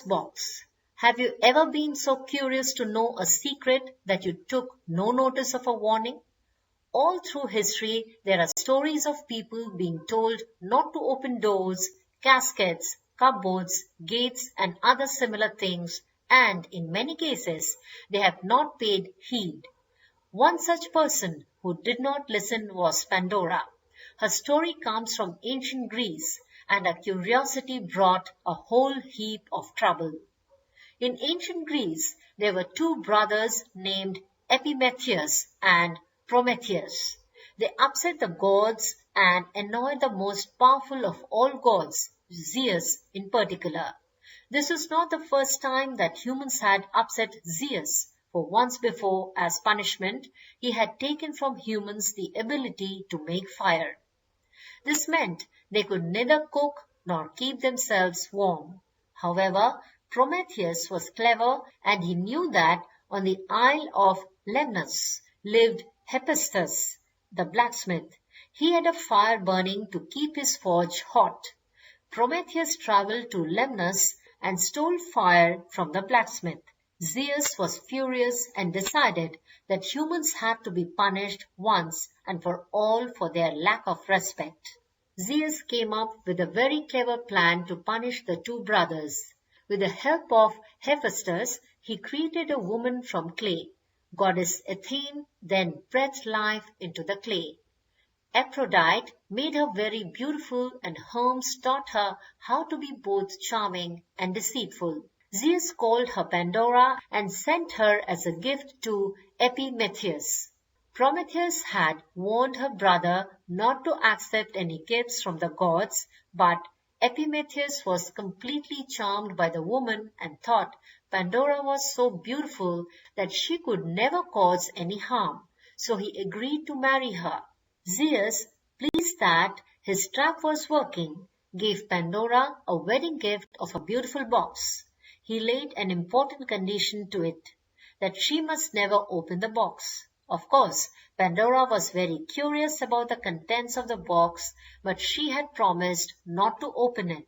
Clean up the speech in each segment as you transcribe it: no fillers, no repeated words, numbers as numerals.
box. Have you ever been so curious to know a secret that you took no notice of a warning? All through history, there are stories of people being told not to open doors, caskets, cupboards, gates, and other similar things, and in many cases, they have not paid heed. One such person who did not listen was Pandora. Her story comes from ancient Greece, and her curiosity brought a whole heap of trouble. In ancient Greece, there were two brothers named Epimetheus and Prometheus. They upset the gods and annoyed the most powerful of all gods, Zeus in particular. This was not the first time that humans had upset Zeus, for once before, as punishment, he had taken from humans the ability to make fire. This meant they could neither cook nor keep themselves warm. However, Prometheus was clever and he knew that on the Isle of Lemnos lived Hephaestus, the blacksmith. He had a fire burning to keep his forge hot. Prometheus traveled to Lemnos and stole fire from the blacksmith. Zeus was furious and decided that humans had to be punished once and for all for their lack of respect. Zeus came up with a very clever plan to punish the two brothers. With the help of Hephaestus, he created a woman from clay. Goddess Athene then breathed life into the clay. Aphrodite made her very beautiful and Hermes taught her how to be both charming and deceitful. Zeus called her Pandora and sent her as a gift to Epimetheus. Prometheus had warned her brother not to accept any gifts from the gods, but Epimetheus was completely charmed by the woman and thought Pandora was so beautiful that she could never cause any harm, so he agreed to marry her. Zeus, pleased that his trap was working, gave Pandora a wedding gift of a beautiful box. He laid an important condition to it, that she must never open the box. Of course, Pandora was very curious about the contents of the box, but she had promised not to open it.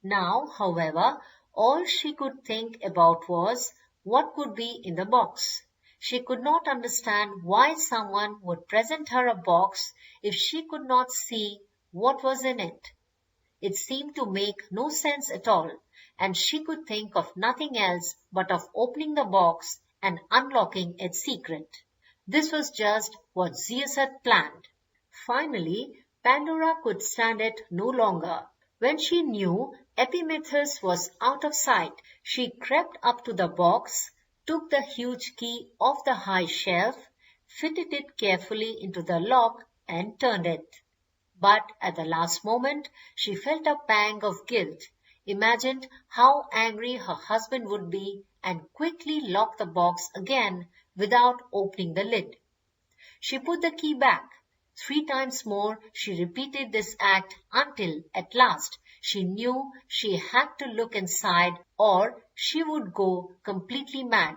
Now, however, all she could think about was what could be in the box. She could not understand why someone would present her a box if she could not see what was in it. It seemed to make no sense at all, and she could think of nothing else but of opening the box and unlocking its secret. This was just what Zeus had planned. Finally, Pandora could stand it no longer. When she knew Epimetheus was out of sight, she crept up to the box, took the huge key off the high shelf, fitted it carefully into the lock, and turned it. But at the last moment, she felt a pang of guilt, imagined how angry her husband would be, and quickly locked the box again without opening the lid. She put the key back. 3 times more she repeated this act until at last she knew she had to look inside or she would go completely mad.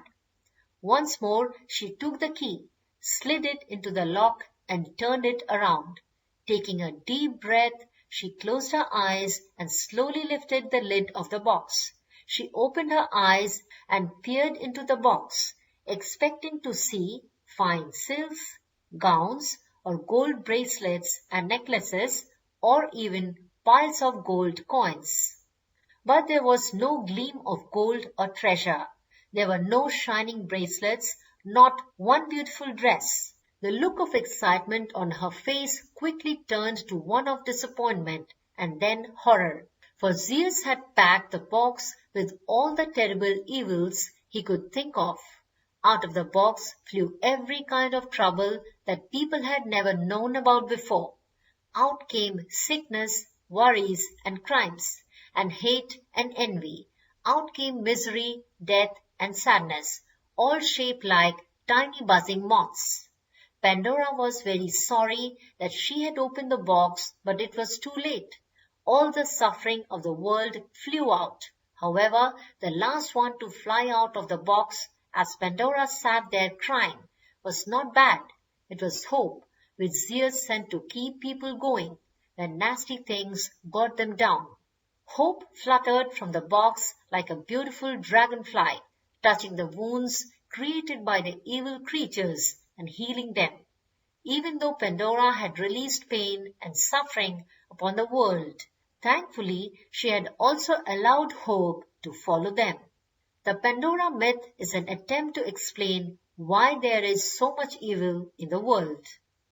Once more she took the key, slid it into the lock and turned it around. Taking a deep breath, she closed her eyes and slowly lifted the lid of the box. She opened her eyes and peered into the box, expecting to see fine silks, gowns, or gold bracelets and necklaces, or even piles of gold coins. But there was no gleam of gold or treasure. There were no shining bracelets, not one beautiful dress. The look of excitement on her face quickly turned to one of disappointment and then horror, for Zeus had packed the box with all the terrible evils he could think of. Out of the box flew every kind of trouble that people had never known about before. Out came sickness, worries, and crimes, and hate and envy. Out came misery, death, and sadness, all shaped like tiny buzzing moths. Pandora was very sorry that she had opened the box, but it was too late. All the suffering of the world flew out. However, the last one to fly out of the box, as Pandora sat there crying, was not bad. It was hope, which Zeus sent to keep people going when nasty things got them down. Hope fluttered from the box like a beautiful dragonfly, touching the wounds created by the evil creatures and healing them, even though Pandora had released pain and suffering upon the world. Thankfully, she had also allowed Hope to follow them. The Pandora myth is an attempt to explain why there is so much evil in the world.